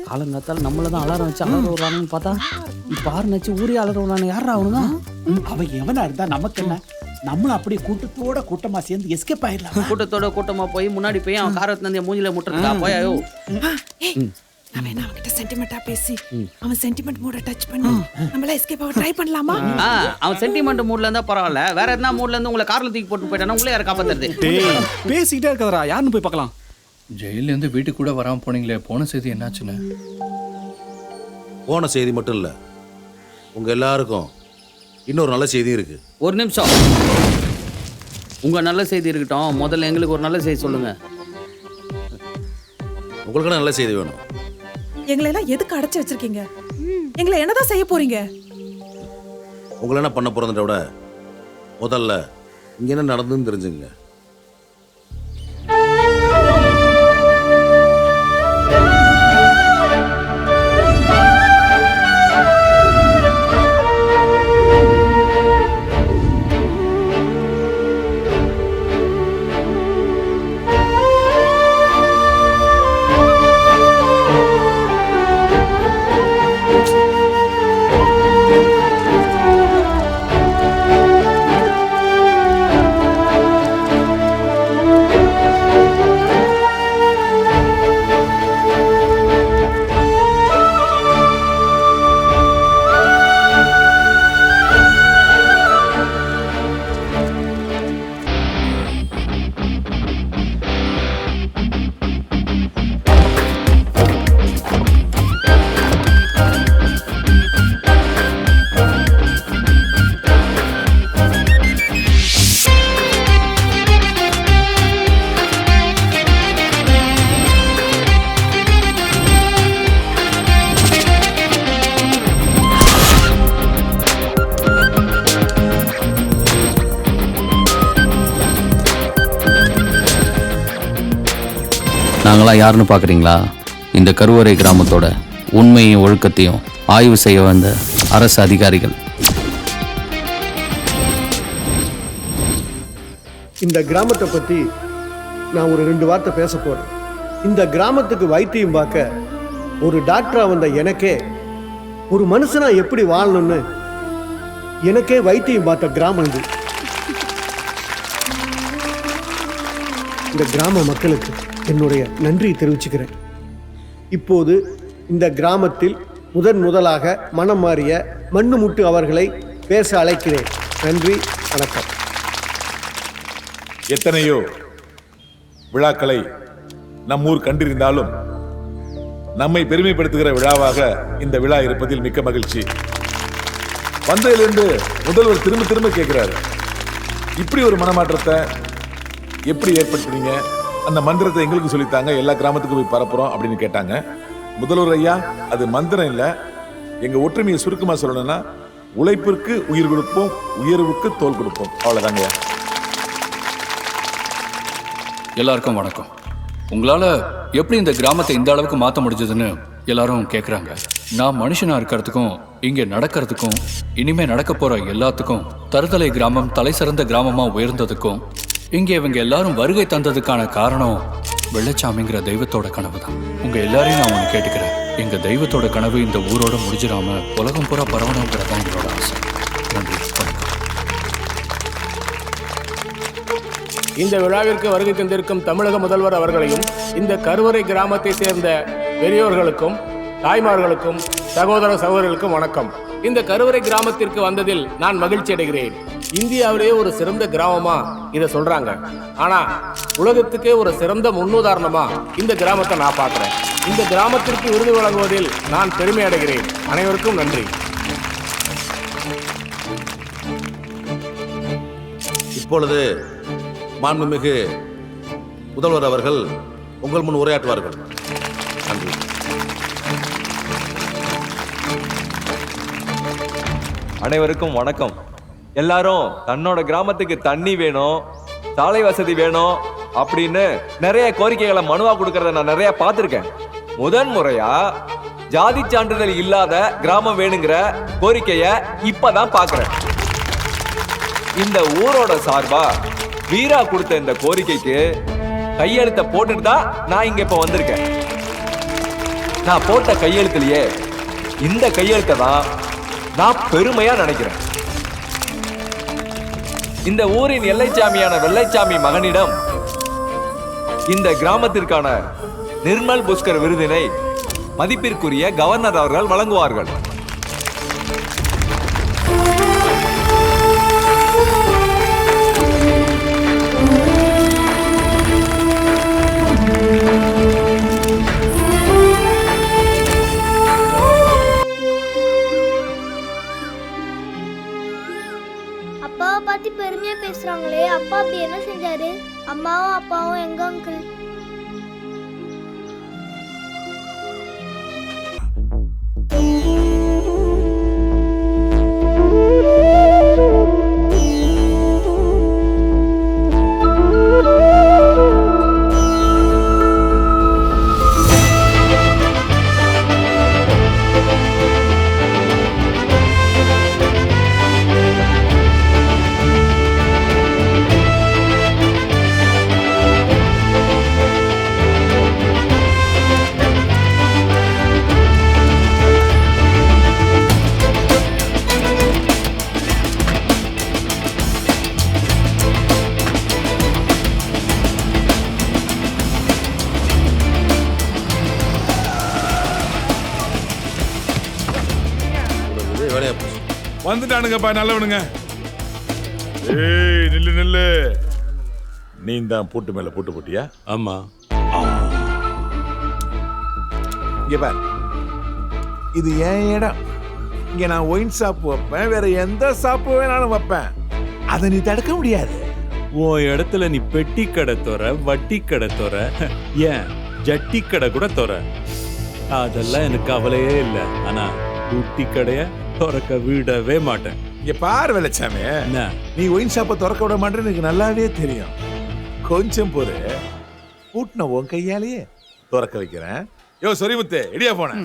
காலங்காத்தால நம்மள தான் அலாரம் வச்சு அலற விடுறானுன்னு பார்த்தா இப்போ ஆறு நச்சு ஊரே அலற விடுறானு யாரா அவனுங்க? அவன் எவனா இருந்தா நமக்கு என்ன? நம்மளும் அப்படியே கூட்டமா சேர்ந்து எஸ்கேப் ஆயிடலாம். கூட்டமா போய் முன்னாடி போய் அவன் காரத்துல இருந்து மூஞ்சில முட்டுறா போயோ. நாம என்ன அவன்கிட்ட சென்டிமெண்டா பேசி அவன் சென்டிமெண்ட் மூட டச் பண்ணி நம்மள எஸ்கேப் ஆக ட்ரை பண்ணலாமா? அவன் சென்டிமெண்ட் மூட்ல இருந்தா பரவாயில்ல, வேற எதனா மூட்ல இருந்து உங்களை கார்ல தூக்கி போட்டு போயிட்டானா உங்களே யார காப்பாத்துறது? பேசிக்கிட்டே இருக்கதரா, யாருன்னு போய் பார்க்கலாம். ஜெயில இருந்து வீட்டுக்கு கூட வராம போனீங்களே, போன செய்தி என்னாச்சுன்னு? போன செய்தி மட்டும் இல்லை, உங்கள் எல்லாருக்கும் இன்னொரு நல்ல செய்தி இருக்கு. ஒரு நிமிஷம், உங்க நல்ல செய்தி இருக்கட்டும், முதல்ல எங்களுக்கு ஒரு நல்ல செய்தி சொல்லுங்க. உங்களுக்கு நல்ல செய்தி வேணும். எங்களை எல்லாம் எதுக்கு அடைச்சு வச்சிருக்கீங்க? எங்களை என்னதான் செய்ய போறீங்க? உங்களை என்ன பண்ண போறதை விட முதல்ல இங்க என்ன நடந்துன்னு தெரிஞ்சுங்க. நாங்களாம் யாருன்னு பார்க்குறீங்களா? இந்த கருவறை கிராமத்தோட உண்மையும் ஒழுக்கத்தையும் ஆய்வு செய்ய வந்த அரசு அதிகாரிகள். இந்த கிராமத்தை பற்றி நான் ஒரு 2 வார்த்தை பேச போகிறேன். இந்த கிராமத்துக்கு வைத்தியம் பார்க்க ஒரு டாக்டராக வந்த எனக்கே, ஒரு மனுஷனா எப்படி வாழணும்னு எனக்கே வைத்தியம் பார்த்த கிராமம் இது. இந்த கிராம மக்களுக்கு என்னுடைய நன்றியை தெரிவிச்சுக்கிறேன். இப்போது இந்த கிராமத்தில் முதலாக மனம் மாறிய மண்ணுமுட்டு அவர்களை பேச அழைக்கிறேன். நன்றி, வணக்கம். எத்தனையோ விழாக்களை நம்மூர் கண்டிருந்தாலும் நம்மை பெருமைப்படுத்துகிற விழாவாக இந்த விழா இருப்பதில் மிக்க மகிழ்ச்சி. வந்ததிலிருந்து முதல்வர் திரும்ப திரும்ப கேட்கிறாரு, இப்படி ஒரு மனமாற்றத்தை எப்படி ஏற்படுத்துறீங்க? அந்த மந்திரத்தை எங்களுக்கு சொல்லித்தாங்க, எல்லா கிராமத்துக்கும் போய் பரப்புறோம் அப்படின்னு கேட்டாங்க. முதல்வர் ஐயா, அது மந்திரம் இல்லை, எங்க ஒற்றுமையை சுருக்கமா சொல்லணும்னா உழைப்பிற்கு உயிர் கொடுப்போம், உயர்வுக்கு தோல் கொடுப்போம், அவ்வளவுதாங்க. எல்லாருக்கும் வணக்கம். உங்களால எப்படி இந்த கிராமத்தை இந்த அளவுக்கு மாற்ற முடிஞ்சதுன்னு எல்லாரும் கேட்குறாங்க. நான் மனுஷனா இருக்கிறதுக்கும் இங்கே நடக்கிறதுக்கும் இனிமே நடக்க போற எல்லாத்துக்கும் தருதலை கிராமம் தலை சிறந்த கிராமமா உயர்ந்ததுக்கும் இங்கே இவங்க எல்லாரும் வருகை தந்ததுக்கான காரணம் வெள்ளச்சாமிங்கிற தெய்வத்தோட கனவு தான். உங்க எல்லாரையும் நான் ஒன்று கேட்டுக்கிறேன், எங்க தெய்வத்தோட கனவு இந்த ஊரோட முடிஞ்சிடாம உலகம் பூரா பரவணுங்கிறதான் எங்களோட ஆசை. நன்றி, வணக்கம். இந்த விழாவிற்கு வருகை தந்திருக்கும் தமிழக முதல்வர் அவர்களையும் இந்த கருவறை கிராமத்தை சேர்ந்த பெரியோர்களுக்கும் தாய்மார்களுக்கும் சகோதர சகோதரிகளுக்கும் வணக்கம். இந்த கருவறை கிராமத்திற்கு வந்ததில் நான் மகிழ்ச்சி அடைகிறேன். இந்தியாவிலேயே ஒரு சிறந்த கிராமமா இதை சொல்றாங்க, ஆனா உலகத்துக்கே ஒரு சிறந்த முன்னுதாரணமா இந்த கிராமத்தை நான் பார்க்கிறேன். இந்த கிராமத்திற்கு விருது வழங்குவதில் நான் பெருமை அடைகிறேன். அனைவருக்கும் நன்றி. இப்பொழுது மாண்புமிகு முதல்வர் அவர்கள் உங்கள் முன் உரையாற்றுவார்கள். நன்றி. அனைவருக்கும் வணக்கம். எல்லாரும் தன்னோட கிராமத்துக்கு தண்ணி வேணும், சாலை வசதி வேணும் அப்படின்னு நிறைய கோரிக்கைகளை மனுவா கொடுக்கறத நான் நிறைய பார்த்திருக்கேன். முறையா ஜாதி சான்றிதழ் இல்லாத கிராமம் வேணுங்கிற கோரிக்கைய இப்பதான் பாக்குறேன். இந்த ஊரோட சார்பா வீரா கொடுத்த இந்த கோரிக்கைக்கு கையெழுத்த போட்டுட்டு தான் நான் இங்க இப்ப வந்திருக்கேன். நான் போட்ட கையெழுத்துலயே இந்த கையெழுத்தை தான் நான் பெருமையா நினைக்கிறேன். இந்த ஊரின் எல்லைச்சாமியான வெள்ளைச்சாமி மகனிடம் இந்த கிராமத்திற்கான நிர்மல் புஷ்கர் விருதினை மதிப்பிற்குரிய கவர்னர் அவர்கள் வழங்குவார்கள். அப்பாவை பார்த்து பெருமையா பேசுறாங்களே, அப்பா அப்படி என்ன செஞ்சாரு? அம்மாவும் அப்பாவும் எங்க அங்கிள்? வேலையா போச்சு. வந்துட்டானுங்கப்பா நல்லவனுங்க. ஏய் நில்லு நில்லு. நீ தான் பூட்டு மேல பூட்டு போட்டியா? ஆமா. இங்க பார், இது என் இடம். இங்க நான் ஒயின் ஷாப் வைப்பேன், வேற எந்த ஷாப் வேணாலும் வைப்பேன். அதை நீ தடுக்க முடியாது. உன் இடத்துல நீ பெட்டி கடை தோற, வட்டி கடை தோற, ஏன் ஜட்டி கடை கூட தோற. அதெல்லாம் எனக்கு கவலையே இல்லை. ஆனா குட்டி கடைய திறக்க விடவே மாட்டேன். இங்க பாரு வெள்ளச்சாமி, என்ன நீ ஒயின் ஷாப்பை திறக்க விட மாட்டேன்னு எனக்கு நல்லாவே தெரியும். கொஞ்சம் பொறு, பூட்டின உன் கையாலேயே திறக்க வைக்கிறேன். யோ சொரிமுத்து, இடியா போன.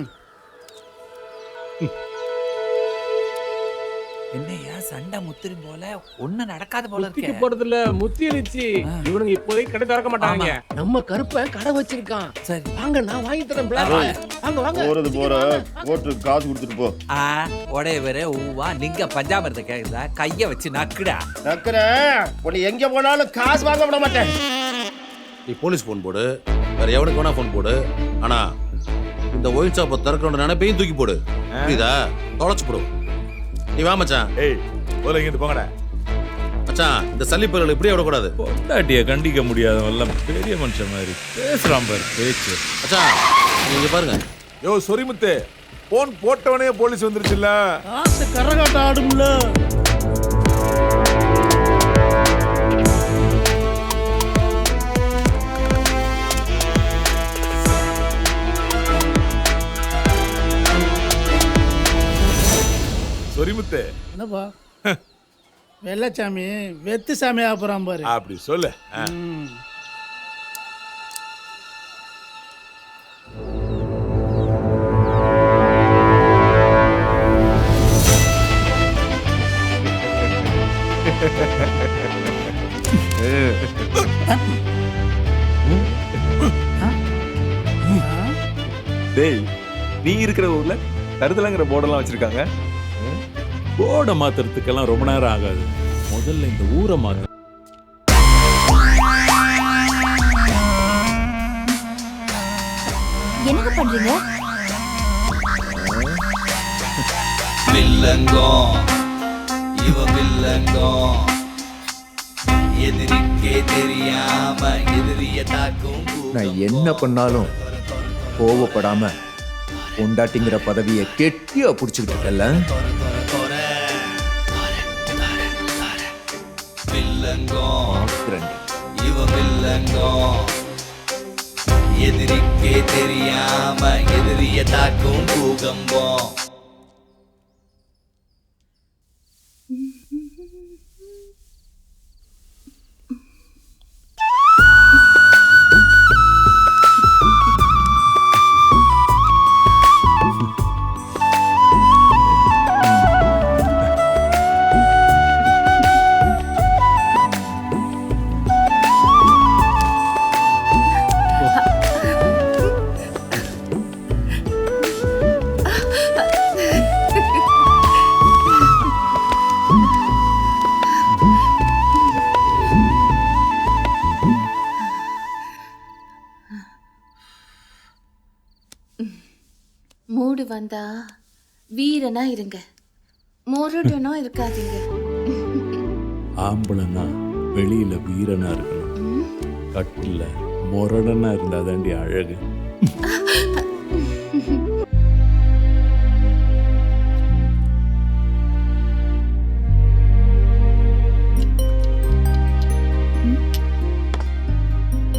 என்னையா சண்டை முத்திரி போல ஒண்ணு நடக்காத போல முத்திக்கு போறதுல முத்திருச்சு. இவனுங்க இப்போதைக்கு கடை திறக்க மாட்டாங்க. நம்ம கருப்பன் கடை வச்சிருக்கான். சரி வாங்க, நான் வாங்கி தரேன். வாங்க வாங்க. போறது போற போட்டு காசு கொடுத்துட்டு போ. உடையவரே ஊவா நீங்க பஞ்சாமிரத்தை கேக்குதா? கைய வச்சு நக்குடா. நக்கற உன்னை எங்க போனாலும் காசு வாங்க விட மாட்டேன். நீ போலீஸ் போன் போடு, வேற எவனுக்கு வேணா போன் போடு. ஆனா இந்த ஒயின் ஷாப்பை திறக்கணும்னு நினைப்பையும் தூக்கி போடு. புரியுதா? தொலைச்சு போடும். நீ வா மச்சான். ஏய் போல இங்க போங்கடா மச்சான். இந்த சல்லிப்பர்கள் இப்படியே விடக்கூடாது. பொண்டாட்டிய கண்டிக்க முடியாதவெல்லாம் பெரிய மனுஷன் மாதிரி பேசுறான் பாரு பேச்சு. மச்சான் நீங்க பாருங்க. யோ சொரிமுத்து, போன் போட்டவனே போலீஸ் வந்துருச்சுல்ல. கரகாட்டம் ஆடும்ல. சொரிமுத்து என்னப்பா வெள்ளச்சாமி வெத்து சாமி ஆப்புறான் பாரு. அப்படி சொல்லு. டேய், நீ இருக்கிற ஊர்ல தருதலங்கிற போர்டெல்லாம் வச்சிருக்காங்க. போர்டை மாத்துறதுக்கெல்லாம் ரொம்ப நேரம் ஆகாது. முதல்ல இந்த ஊரை மாத்து. என்ன பண்றீங்க? வில்லங்கம் இவ வில்லங்கம், எதிரிக்கே தெரியாம எதிரிய தாக்கும். நான் என்ன பண்ணாலும் கோவப்படாம பொண்டாட்டிங்கிற பதவியை கெட்டியா புடிச்சுக்கிட்டு இருக்கல. வில்லங்கம் இவ வில்லங்கம், எதிரிக்கே தெரியாம எதிரிய தாக்கும் பூகம்பம். மூடு வந்தா வீரனா இருங்க, முரடனா இருக்காதீங்க. ஆம்பளனா வெளியில வீரனா இருக்கணும், கட்டில முரடனா இருந்தாதாண்டி அழகு.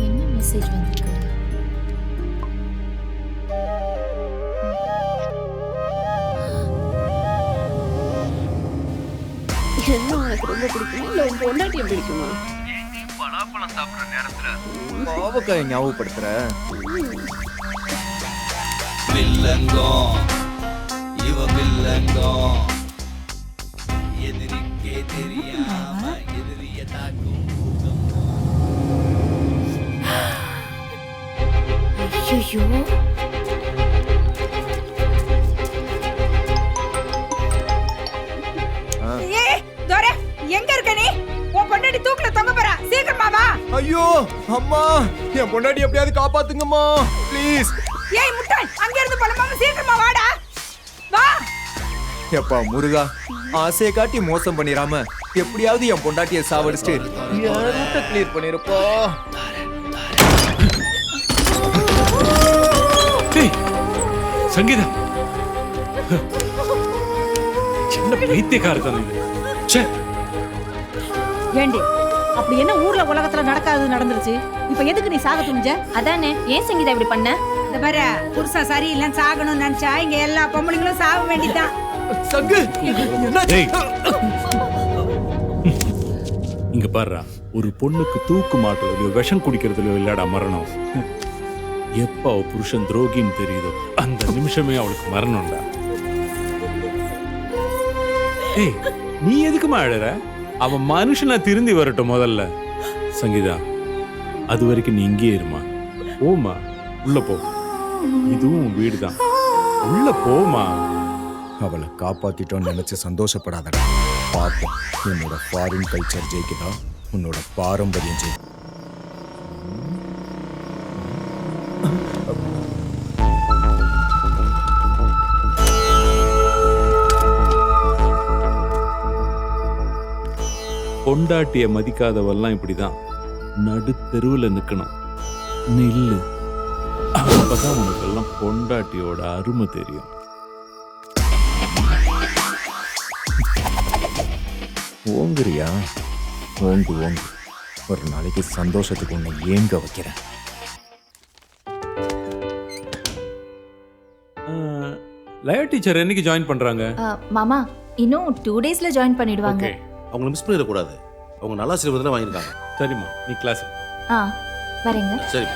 என்ன மெசேஜ் வந்திருக்கு? என்ன உனக்கு ரொம்ப பிடிக்குமா இல்ல உன் பொண்டாட்டியம் பிடிக்குமா? பலாப்பழம் சாப்பிடுற நேரத்துல பாவக்காயை ஞாபகப்படுத்துற. வில்லங்கம் இவ வில்லங்கம் எதிரிக்கே தெரியாம எதிரிய தாக்கும் ஐயோ, எங்க இருக்க நீ? உன் பொண்டாட்டி தூக்குல தொங்க போறா, சீக்கிரமா வா. ஐயோ அம்மா, என் பொண்டாட்டி எப்படியாவது காப்பாத்துங்கம்மா ப்ளீஸ். ஏய் முட்டாள், அங்க இருந்து பழமாம சீக்கிரமா வாடா. வா. எப்பா முருகா, ஆசையை காட்டி மோசம் பண்ணிராம எப்படியாவது என் பொண்டாட்டியை சாவடிச்சுட்டு என் ரூட்டை கிளியர் பண்ணிருப்பா. சங்கீதா, சின்ன பைத்தியக்காரத்தனம் இது. ச்சே. ஏண்டி, அப்படி என்ன ஊர்ல உலகத்துல நடக்காது நடந்துருச்சு, இப்ப எதுக்கு நீ சாக துணிஞ்ச? அதானே, ஏன் சங்கீதா இப்படி பண்ண? இந்த பாரு, புருஷன் சரியில்லைன்னு சாகணும்னு நினைச்சா இங்க எல்லா பொம்பளைங்களும் சாக வேண்டியதுதான். சங்கு, டேய். இங்க பாருடா, ஒரு பொண்ணுக்கு தூக்கு மாட்டுறதுலயோ விஷம் குடிக்கிறதுலயோ இல்லடா மரணம். எப்ப அவ புருஷன் துரோகின்னு தெரியுதோ அந்த நிமிஷமே அவளுக்கு மரணம்டா. ஏய், நீ எதுக்குமா அழற? அவன் மனுஷனா திருந்தி வரட்டும் முதல்ல. சங்கீதா, அது வரைக்கும் நீ இங்கே இருமா. போமா, உள்ள போ. இதுவும் வீடுதான், உள்ள போமா. அவளை காப்பாத்திட்டோன்னு நினைச்சு சந்தோஷப்படாதடா. பார்ப்போம், உன்னோட ஃபாரின் கல்ச்சர் ஜெயிக்குதா உன்னோட பாரம்பரியம் ஜெயிக்கும். பொண்டாட்டிய மதிக்காதவெல்லாம் இப்படிதான் நடு தெருவில் நிக்கணும். நில்லு, அப்பதான் உனக்கெல்லாம் பொண்டாட்டியோட அருமை தெரியும். ஓங்குறியா? ஓங்கு ஓங்கு. ஒரு நாளைக்கு சந்தோஷத்துக்கு உன்னை ஏங்க வைக்கிறேன். லயர் டீச்சர் என்னைக்கு ஜாயின் பண்றாங்க? மாமா, இன்னும் 2 daysல ஜாயின் பண்ணிடுவாங்க. அவங்கள மிஸ் பண்ணிடக்கூடாது. அவங்க நல்லா சிலபஸ் வாங்கியிருக்காங்க. சரிம்மா, நீ கிளாஸ். வரேங்க. சரி.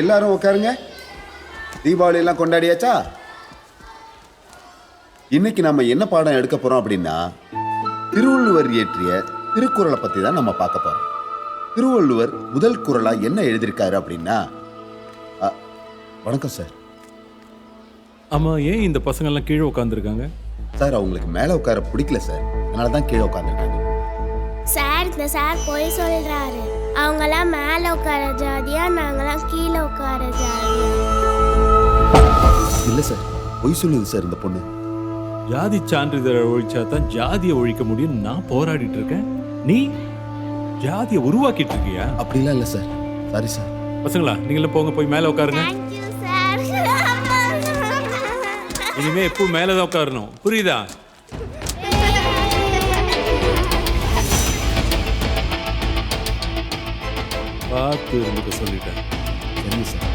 எல்லாரும் உட்காருங்க. தீபாவளி எல்லாம் கொண்டாடியாச்சா? இன்னைக்கு நம்ம என்ன பாடம் எடுக்க போறோம் அப்படின்னா, திருவள்ளுவர் இயற்றிய திருக்குறளை பத்தி தான் நம்ம பார்க்க போறோம். திருவள்ளுவர் முதல் குறளா என்ன எழுதியிருக்காரு அப்படின்னா, வணக்கம் சார். ஆமா, ஏன் இந்த பசங்க எல்லாம் கீழே உட்காந்துருக்காங்க? சார், அவங்களுக்கு மேல உட்கார பிடிக்கல சார், அதனாலதான் கீழே உட்காந்துருக்காங்க. சார், இந்த சார் பொய் சொல்றாரு. அவங்கெல்லாம் மேல உட்கார ஜாதியா, நாங்கெல்லாம் கீழே உட்கார ஜாதியா? இல்ல சார், பொய் சொல்லுது சார் இந்த பொண்ணு. ஜாதி சான்றிதழை ஒழிச்சா தான் ஜாதியை ஒழிக்க முடியும் நான் போராடிட்டு இருக்கேன். நீ ஜாதியை உருவாக்கிட்டு இருக்கியா? அப்படிலாம் இல்ல சார். Sorry sir. பசங்களா, நீங்களும் போங்க, போய் மேல உட்காருங்க. இனிமே எப்போ மேலதான் உட்காரணும், புரியுதா? பார்த்து இருந்துக்க சொல்லிட்டேன். சரி சார்.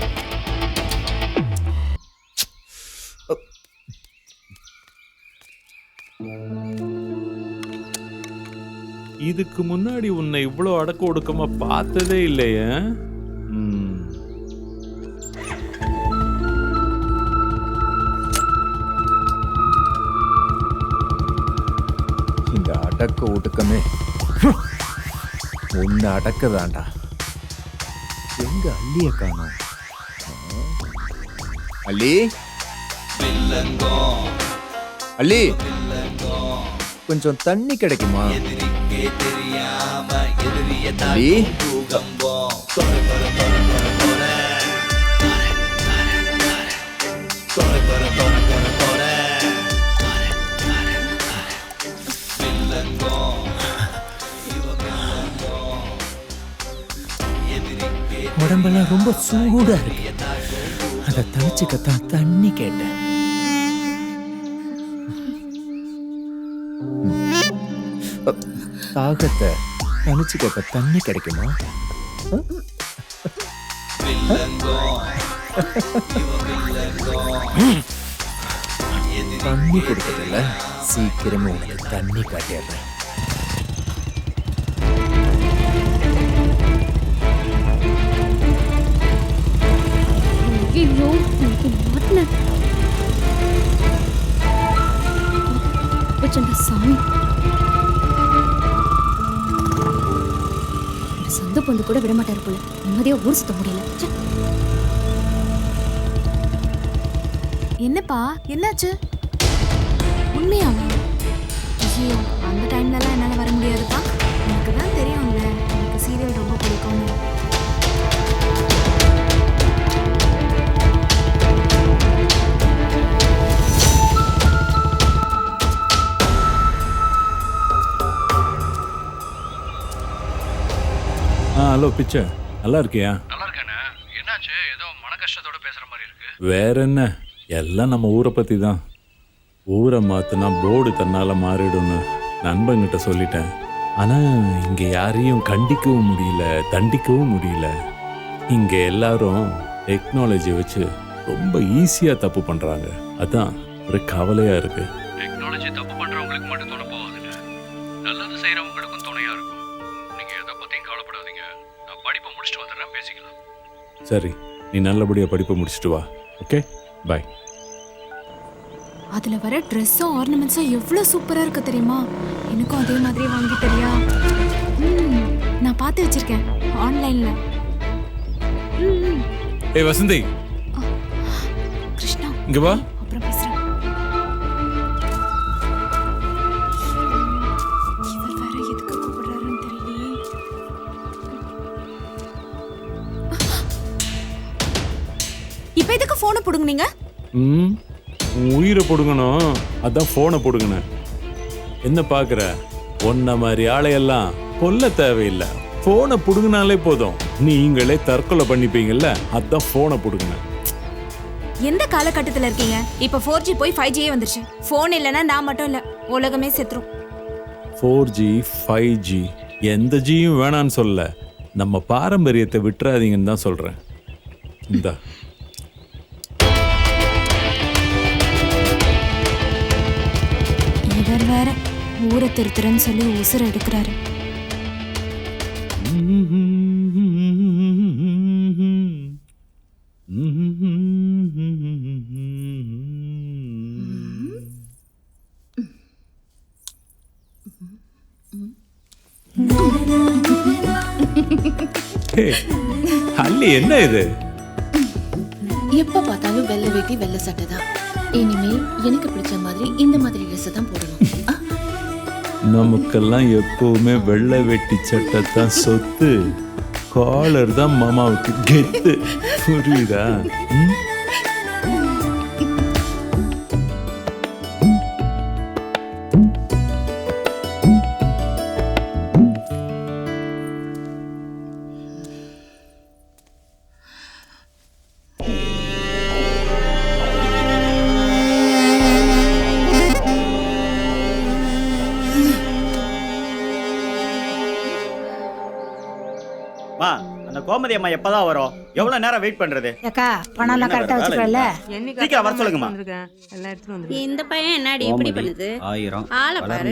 இதுக்கு முன்னாடி உன்னை இவ்வளோ அடக்க ஒடுக்கமா பார்த்ததே இல்லையே. இந்த அடக்க ஒடுக்கமே ஒன்னு அடக்கதாண்டா. எங்க அள்ளிய காணோம்? அள்ளி, அள்ளி, கொஞ்சம் தண்ணி கிடைக்குமா? எதிரிக்கே தெரியாம எதிரிய தம்பி. பூகம்பம் தொர தொர தொர தொர தொர தொர தொர தொர தொர தொர வில்லங்கம் உடம்பெல்லாம் ரொம்ப சூடா இருக்கு. அதை தணிச்சுக்கத்தான் தண்ணி கேட்டேன். தாகத்தை தணிச்சுக்க தண்ணி கிடைக்குமா? தண்ணி கொடுக்கறதில்ல, சீக்கிரமே உனக்கு தண்ணி காட்டிடுறேன். ஐயோ, எனக்கு மாட்டின வச்சண்டா சாமி. இந்த சொந்த பொந்து கூட விட மாட்டாரு போல. நிம்மதியா ஊர் சுத்த முடியல. ச்சே. என்னப்பா என்னாச்சு? உண்மையாவா? ஐயோ, அந்த டைம்லலாம் என்னால் வர முடியாதுப்பா. எனக்கு தான் தெரியும்ல, எனக்கு சீரியல் ரொம்ப பிடிக்கும்னு. ஹலோ பிச்சை, நல்லா இருக்கியா? நல்லா இருக்கேண்ணே. என்னாச்சு? ஏதோ மன கஷ்டத்தோட பேசுற மாதிரி இருக்கு. வேற என்ன, எல்லாம் நம்ம ஊரை பற்றி தான். ஊரை மாற்றினா போர்டு தன்னால் மாறிடும்னு நண்பங்கிட்ட சொல்லிட்டேன். ஆனால் இங்கே யாரையும் கண்டிக்கவும் முடியல, தண்டிக்கவும் முடியல. இங்கே எல்லாரும் டெக்னாலஜி வச்சு ரொம்ப ஈஸியாக தப்பு பண்ணுறாங்க. அதான் ஒரு கவலையாக இருக்கு. டெக்னாலஜி தப்பு பண்றவங்களுக்கு மட்டும் துணை போகாதுங்க, நல்லது செய்யறவங்களுக்கும் துணையா இருக்கும். நீங்க எதை பத்தியும் கவலைப்படாதீங்க. நான் படிப்பை முடிச்சுட்டு வந்துடுறேன், பேசிக்கலாம். சரி, நீ நல்லபடியாக படிப்பை முடிச்சுட்டு வா. ஓகே, பாய். அதில் வர ட்ரெஸ்ஸும் ஆர்னமெண்ட்ஸும் எவ்வளோ சூப்பராக இருக்கு தெரியுமா? எனக்கும் அதே மாதிரி வாங்கி தரியா? நான் பார்த்து வச்சிருக்கேன் ஆன்லைனில். ஏய் வசந்தி, கிருஷ்ணா இங்க வா. அப்புறம் பேசுகிறேன். இவர் வேற எதுக்கு கூப்பிடுறாருன்னு தெரியலையே. இப்போ எதுக்கு ஃபோனை பிடுங்குனீங்க? ம், உன் உயிரை பிடுங்கணும், அதான் ஃபோனை பிடுங்கினேன். என்ன பார்க்குற? ஒன்ன மாதிரி ஆளையெல்லாம் கொல்ல தேவையில்லை, ஃபோனை பிடுங்கினாலே போதும். நீங்களே தற்கொலை பண்ணிப்பீங்கல்ல, அதான் ஃபோனை பிடுங்கினேன். எந்த காலகட்டத்தில் இருக்கீங்க? இப்போ 4G போய் 5G வந்துருச்சு. ஃபோன் இல்லைன்னா நான் மட்டும் இல்லை, உலகமே செத்துரும். 4G 5G எந்த ஜியும் வேணான்னு சொல்ல, நம்ம பாரம்பரியத்தை விட்டுறாதீங்கன்னு தான் சொல்கிறேன். இந்தா. இவர் வேற ஊரை திருத்துறன்னு சொல்லி உசுர எடுக்கிறாரு. அள்ளி, என்ன இது? எப்ப பார்த்தாலும் வெள்ளை வேட்டி வெள்ளை சட்டை தான். இனிமேல் எனக்கு பிடிச்ச மாதிரி இந்த மாதிரி ட்ரெஸ் தான் போடணும். நமக்கெல்லாம் எப்பவுமே வெள்ளை வெட்டி சட்டை தான் சொத்து, காலர் தான் மாமாவுக்கு கெத்து. புரியுதா? அந்த கோமதி அம்மா எப்பதான் வரும்? எவ்வளவு நேரம் வெயிட் பண்றது? ஏக்கா பணம் எல்லாம் கரெக்டா வச்சுக்கல. சீக்கிரம் வர சொல்லுங்கம்மா. இந்த பையன் என்னடி இப்படி பண்ணுது? 1000 ஆளை பாரு.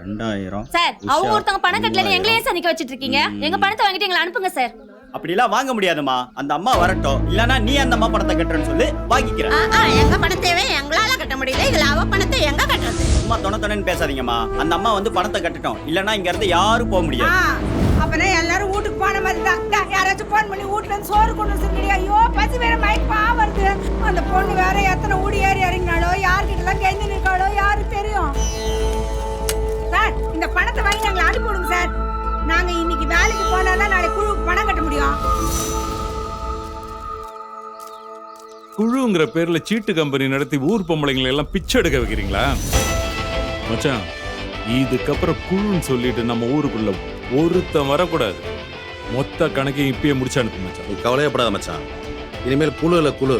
2000 சார், அவங்க ஒருத்தவங்க பணம் கட்டலன்னு எங்களையே சந்திக்க வச்சிட்டு இருக்கீங்க. எங்க பணத்தை வாங்கிட்டு எங்களை அனுப்புங்க சார். அப்படிலாம் வாங்க முடியாதுமா. அந்த அம்மா வரட்டும், இல்லனா நீ அந்த அம்மா பணத்தை கட்டுறேன்னு சொல்லி வாங்கிக்கிறேன். எங்க பணத்தையே எங்களால கட்ட முடியல, இதுல அவ பணத்தை எங்க கட்டுறது? அம்மா தொணன்னு பேசாதீங்கம்மா. அந்த அம்மா வந்து பணத்தை கட்டட்டும், இல்லனா இங்க இருந்து யாரும் போக முடியாது. அப்பதான் எல்லாரும் வீட்டுக்கு போன மாதிரி தான். யாராச்சும் போன் பண்ணி வீட்டுல இருந்து சோறு கொண்டு வந்துருக்கீங்க. ஐயோ பசி வேற மயக்கமா வருது. அந்த பொண்ணு வேற எத்தனை ஊடி ஏறி இறங்கினாலோ, யார்கிட்ட எல்லாம் கெஞ்சி நிற்காளோ யாருக்கு தெரியும். குழுங்கிற பேர்ல சீட்டு கம்பெனி நடத்தி ஊர் பொம்பளைங்களை எல்லாம் பிச்சை எடுக்க வைக்கிறீங்களா மச்சான்? இதுக்கப்புறம் குழுன்னு சொல்லிட்டு நம்ம ஊருக்குள்ள ஒருத்தன் வரக்கூடாது. மொத்த கணக்கையும் இப்பயே முடிச்சு அனுப்பு மச்சான். நீ கவலையப்படாத மச்சான். இனிமேல் குழு இல்ல குழு,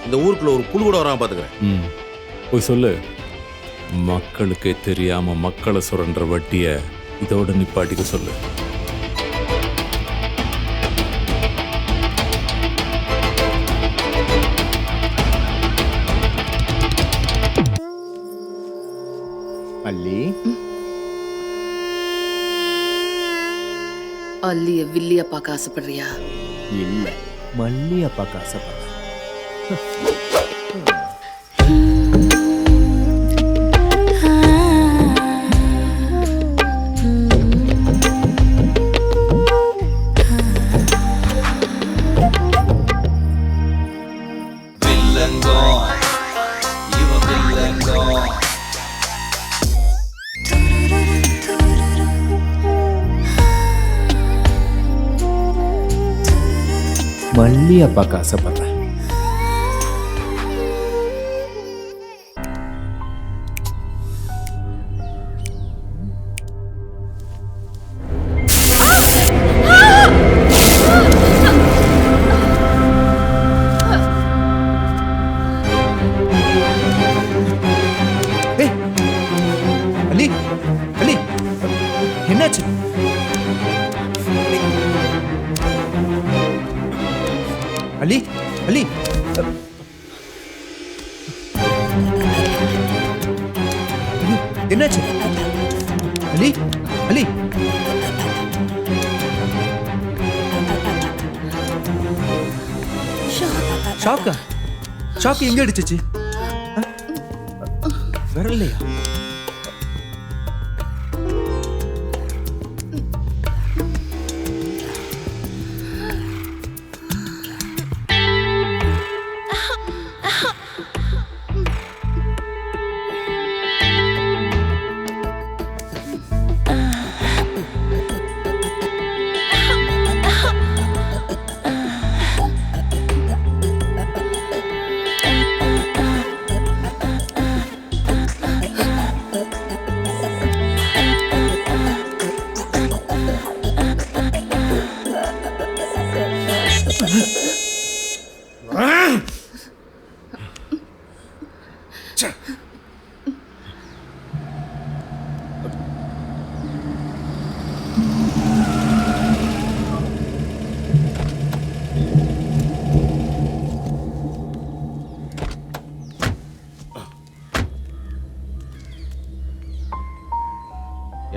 இந்த ஊருக்குள்ள ஒரு குழு கூட வராம பாத்துக்கிறேன். போய் சொல்லு, மக்களுக்கே தெரியாம மக்களை சுரண்ட வட்டிய இதோட நிப்பாட்டிக்க சொல்லு. அல்லி அல்லிய வில்லிய பார்க்க ஆசைப்படுறியா? இல்ல, மல்லிய பார்க்க ஆசைப்படுறேன். மல்லிய பார்க்க ஆசைப்படுறேன். அலி, அலி, என்னாச்சு? அலி, அலி, என்னாச்சு? அலி, அலி, ஷாக்கா? ஷாக் எங்க அடிச்சிச்சு? வரலையா?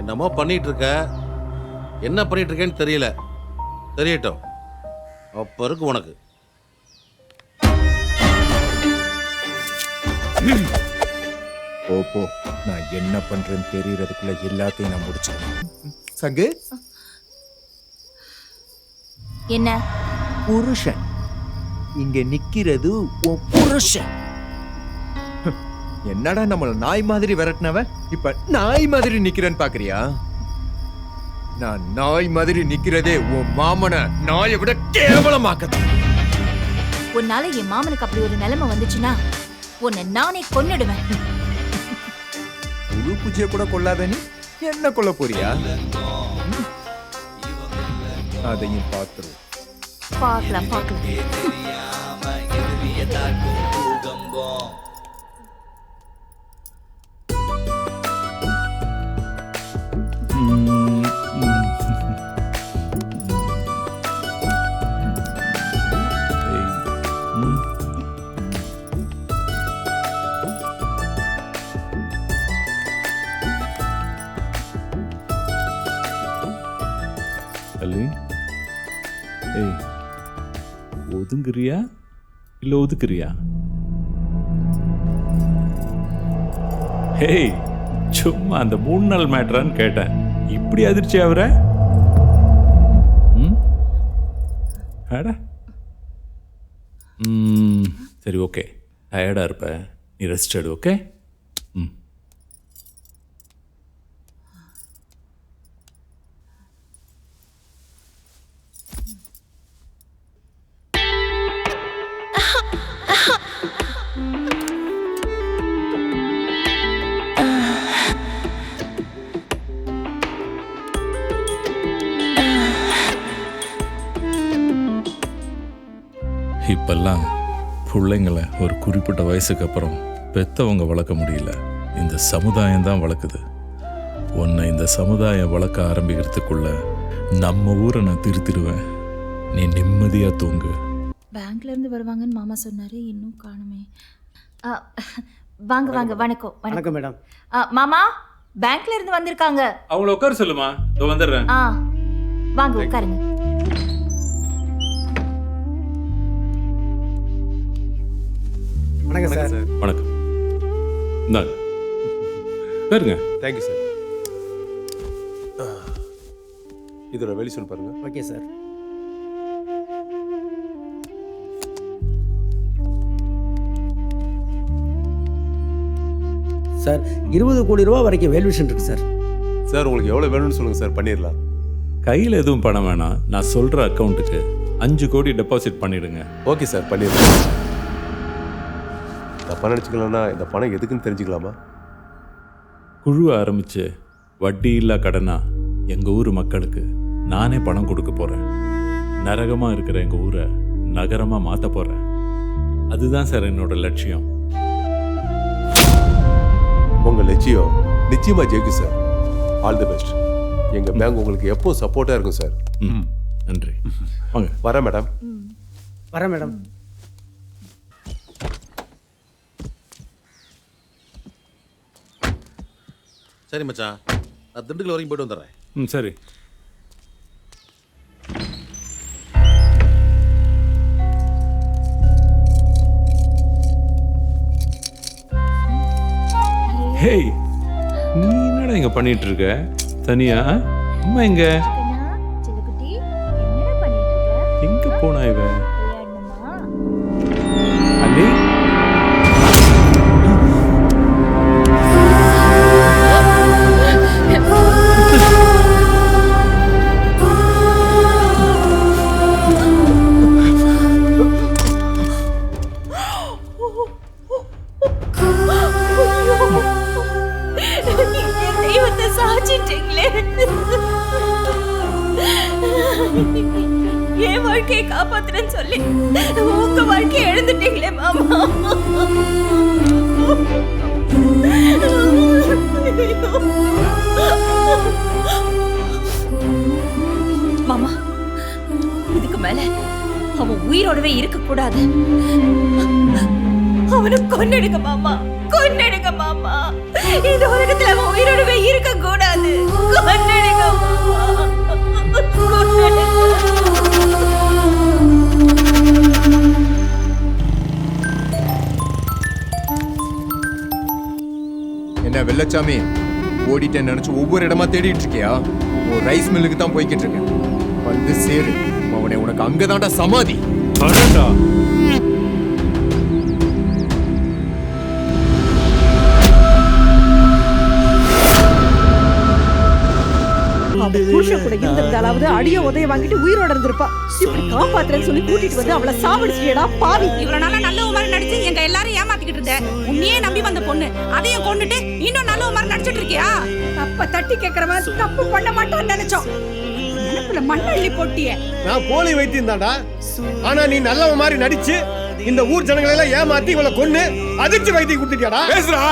என்னமோ பண்ணிட்டு இருக்க, என்ன பண்ணிட்டு இருக்கேன்னு தெரியல. தெரியட்டும், அப்ப இருக்கு உனக்கு. போ, நான் என்ன பண்றேன்னு தெரியறதுக்குள்ள எல்லாத்தையும் நான் முடிச்சிடுவேன். சங்கு, என்ன புருஷன் இங்க நிக்கிறது உன் புருஷன். என்னடா நம்மள நாய் மாதிரி விரட்டினவ இப்ப நாய் மாதிரி நிக்கிறேன்னு பாக்குறியா? நான் நாய் மாதிரி நிக்கிறதே உன் மாமனை நாயை விட கேவலமாக்கது. உன்னால என் மாமனுக்கு அப்படி ஒரு நிலைமை வந்துச்சுன்னா உன்னை நானே கொன்னுடுவேன். புழு பூச்சிய கூட கொல்லாத நீ என்ன கொல்ல போறியா? அதையும் பார்த்துருவோம். பார்க்கலாம் பார்க்கலாம். அல்லி, ஏய், ஒதுங்குறியா இல்ல ஒதுக்குறியா? ஹேய், சும்மா அந்த 3 நாள் மேட்டரான்னு கேட்டேன். இப்படி அதிர்ச்சி ஆகுற? அட, சரி, ஓகே. டயர்டா இருப்ப, நீ ரெஸ்ட் எடு. ஓகே. இப்பெல்லாம் பிள்ளைங்களை ஒரு குறிப்பிட்ட வயசுக்கு அப்புறம் பெத்தவங்க வளர்க்க முடியல, இந்த சமுதாயம் தான் வளர்க்குது. உன்னை இந்த சமுதாயம் வளர்க்க ஆரம்பிக்கிறதுக்குள்ள நம்ம ஊரை நான் திருத்திடுவேன். நீ நிம்மதியா தூங்கு. பேங்க்ல இருந்து வருவாங்கன்னு மாமா சொன்னாரு, இன்னும் காணுமே. வாங்க வாங்க. வணக்கம். வணக்கம் மேடம். மாமா பேங்க்ல இருந்து வந்திருக்காங்க. அவங்கள உட்கார சொல்லுமா, இதோ வந்துடுறேன். வாங்க உட்காருங்க. வணக்கம் சார். வணக்கம். இந்தாங்க பாருங்க. Thank you sir. இதோட வெளி சொல் பாருங்க. Okay sir. சார் 20 கோடி ரூபா வரைக்கும் வேல்யூஷன் இருக்கு சார். சார் உங்களுக்கு எவ்வளோ வேணும்னு சொல்லுங்கள் சார், பண்ணிடலாம். கையில் எதுவும் பணம் வேணாம், நான் சொல்கிற அக்கௌண்ட்டுக்கு 5 கோடி டெபாசிட் பண்ணிடுங்க. ஓகே சார், பண்ணிடலாம். தப்பாக நினச்சிக்கலாம்னா இந்த பணம் எதுக்குன்னு தெரிஞ்சுக்கலாமா? குழு ஆரம்பித்து வட்டி இல்லா கடனா எங்கள் ஊர் மக்களுக்கு நானே பணம் கொடுக்க போகிறேன். நரகமாக இருக்கிற எங்கள் ஊரை நகரமாக மாற்ற போகிறேன். அதுதான் சார் என்னோட லட்சியம். உங்கள் லட்சியம் நிச்சயமாக ஜெயிக்கும் சார். All the best. எங்கள் பேங்க் உங்களுக்கு எப்போ சப்போர்ட்டாக இருக்கும் சார். நன்றி. வாங்க. வரேன் மேடம். வரேன் மேடம். சரி மச்சான், நான் திண்டுக்கல் வரைக்கும் போயிட்டு வந்துடுறேன். சரி. ஹேய், நீ என்னடா இங்க பண்ணிட்டு இருக்க தனியா? அம்மா எங்க? எங்க போனா இவ? அண்ணி என் வாழ்க்கையை காப்பாத்துறேன்னு சொல்லி உங்க வாழ்க்கையை எழுந்துட்டீங்களே மாமா. மாமா, இதுக்கு மேல அவன் உயிரோடவே இருக்க கூடாது. அவனை கொன்னிடுங்க மாமா, கொன்னிடுங்க மாமா. இந்த உலகத்துல அவன் உயிரோடவே இருக்க கூடாது. கொன்னிடுங்க மாமா. என்ன வெள்ளச்சாமி, ஓடிட்டேன்னு நினைச்சு ஒவ்வொரு இடமா தேடிட்டு இருக்கியா? ஒரு ரைஸ் மில்லுக்கு தான் போய்கிட்டு இருக்கேன். வந்து சேரு, அவனை உனக்கு அங்கதான்டா சமாதி. புருஷன் கூட இருந்திருந்தாலாவது அடிய உதய வாங்கிட்டு உயிரோட இருந்திருப்பா. இப்படி காப்பாத்துறேன்னு சொல்லி கூட்டிட்டு வந்து அவளை சாவடிச்சியடா பாவி. இவ்வளவு நாளா நல்ல மாதிரி நடிச்சு எங்க எல்லாரும் ஏமாத்திக்கிட்டு இருந்த உன்னையே நம்பி வந்த பொண்ணு அதையும் கொண்டுட்டு இன்னும் நல்ல மாதிரி நடிச்சிட்டு இருக்கியா? தப்ப தட்டி கேக்குறவன் தப்பு பண்ண மாட்டான்னு நினைச்சோம். நினைப்புல மண்ணள்ளி போட்டியே. நான் போலி வைத்திருந்தாடா. ஆனா நீ நல்ல மாதிரி நடிச்சு இந்த ஊர் ஜனங்களை எல்லாம் ஏமாத்தி இவளை கொன்னு அதிர்ச்சி வைத்தியம் கொடுத்துட்டியாடா. பேசுறா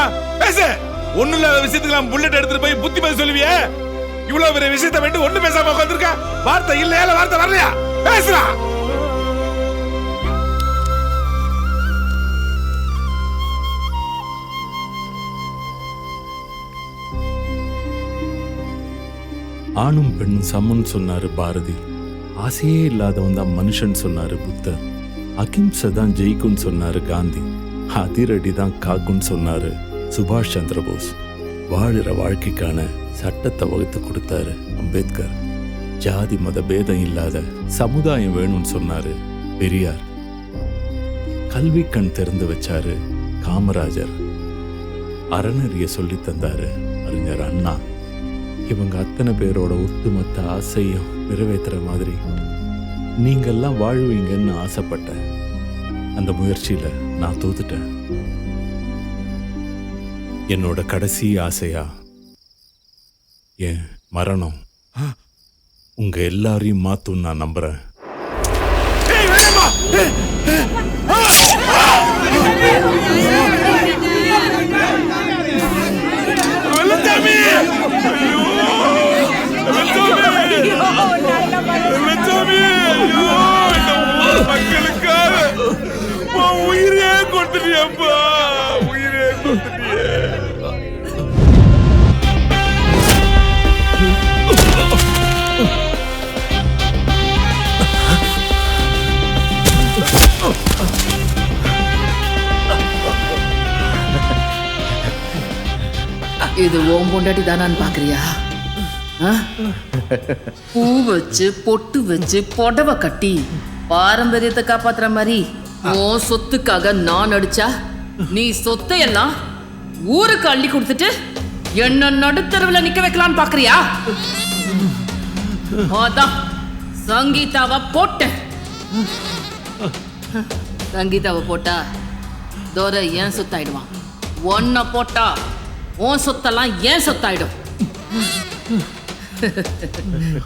பேசு. ஒண்ணும் இல்லாத விஷயத்துக்கு நான் புல்லட் எடுத்துட்டு போய் புத்தி பேச சொல்லுவியே. இவ்வளவு பெரிய விஷயத்தை விட்டு ஒண்ணு பேசாம உட்கார்ந்திருக்க. வார்த்தை இல்லையா, வார்த்தை வரலையா? பேசுறா. ஆணும் பெண்ணும் சமன் சொன்னாரு பாரதி. ஆசையே இல்லாதவன் தான் மனுஷன் சொன்னாரு புத்தர். அகிம்சை தான் ஜெயிக்கும்னு சொன்னாரு காந்தி. அதிரடி தான் காக்குன்னு சொன்னாரு சுபாஷ் சந்திர போஸ். வாழுற வாழ்க்கைக்கான சட்டத்தை வகுத்து கொடுத்தாரு அம்பேத்கர். ஜாதி மத பேதம் இல்லாத சமுதாயம் வேணும்னு சொன்னாரு பெரியார். கல்வி கண் திறந்து வச்சாரு காமராஜர். அறநெறிய சொல்லி தந்தாரு அறிஞர் அண்ணா. இவங்க அத்தனை பேரோட ஒட்டுமொத்த ஆசையும் நிறைவேற்றுற மாதிரி நீங்கெல்லாம் வாழ்வீங்கன்னு ஆசைப்பட்டேன். அந்த முயற்சியில நான் தோத்துட்டேன். என்னோட கடைசி ஆசையா என் மரணம் உங்க எல்லாரையும் மாத்தும் நான் நம்புறேன். மக்களுக்காக உயிரே கொடுத்துட்டியப்பா, உயிரே கொடுத்துட்டியே. இது ஓம் பொண்டாட்டி தானான்னு பாக்குறியா? பூ வச்சு பொட்டு வச்சு புடவை கட்டி பாரம்பரியத்தை காப்பாத்துற மாதிரி உன் சொத்துக்காக நான் அடிச்சா நீ சொத்தையெல்லாம் ஊருக்கு அள்ளி கொடுத்துட்டு என்ன நடுத்தருவில் நிக்க வைக்கலான்னு பாக்குறியா? அதான் சங்கீதாவை போட்டேன். சங்கீதாவை போட்டா தோரை ஏன் சொத்தாயிடுவான். ஒன்ன போட்டா உன் சொத்தெல்லாம் ஏன் சொத்தாயிடும்.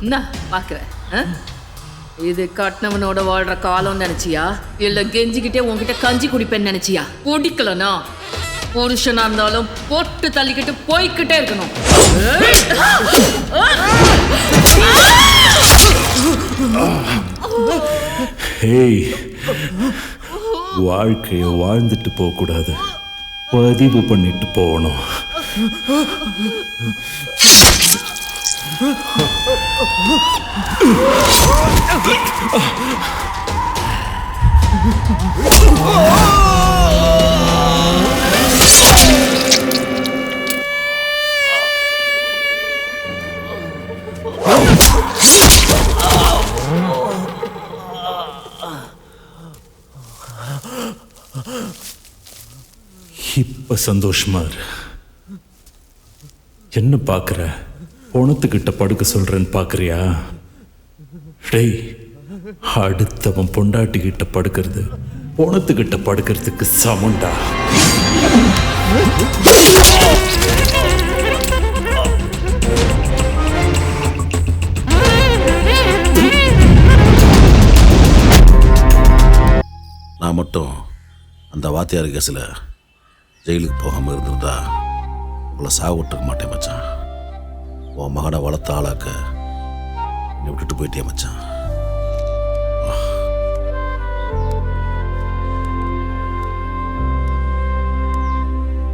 என்ன பாக்குற? இது கட்டினவனோட வாழ்ற காலம் நினைச்சியா இல்ல கெஞ்சிக்கிட்டே உன்கிட்ட கஞ்சி குடிப்பேன்னு நினைச்சியா? குடிக்கலனா புருஷனா இருந்தாலும் போட்டு தள்ளிக்கிட்டு போய்கிட்டே இருக்கணும். ஹேய், வாழ்க்கைய வாழ்ந்துட்டு போக கூடாது, பதிவு பண்ணிட்டு போகணும். இப்ப சந்தோஷமா இரு. என்ன பாக்குற? பொணத்துக்கிட்ட படுக்க சொல்றேன்னு பாக்குறியா? டேய், அடுத்தவன் பொண்டாட்டிக்கிட்ட படுக்கிறது பொணத்துக்கிட்ட படுக்கிறதுக்கு சமண்டா. நான் மட்டும் அந்த வாத்தியார் கேஸில் ஜெயிலுக்கு போகாமல் இருந்திருந்தா உங்களை சாக விட்டுருக்க மாட்டேன் மச்சான். உன் மகனை வளர்த்த ஆளாக்க நீ விட்டுட்டு போயிட்டே மச்சான்.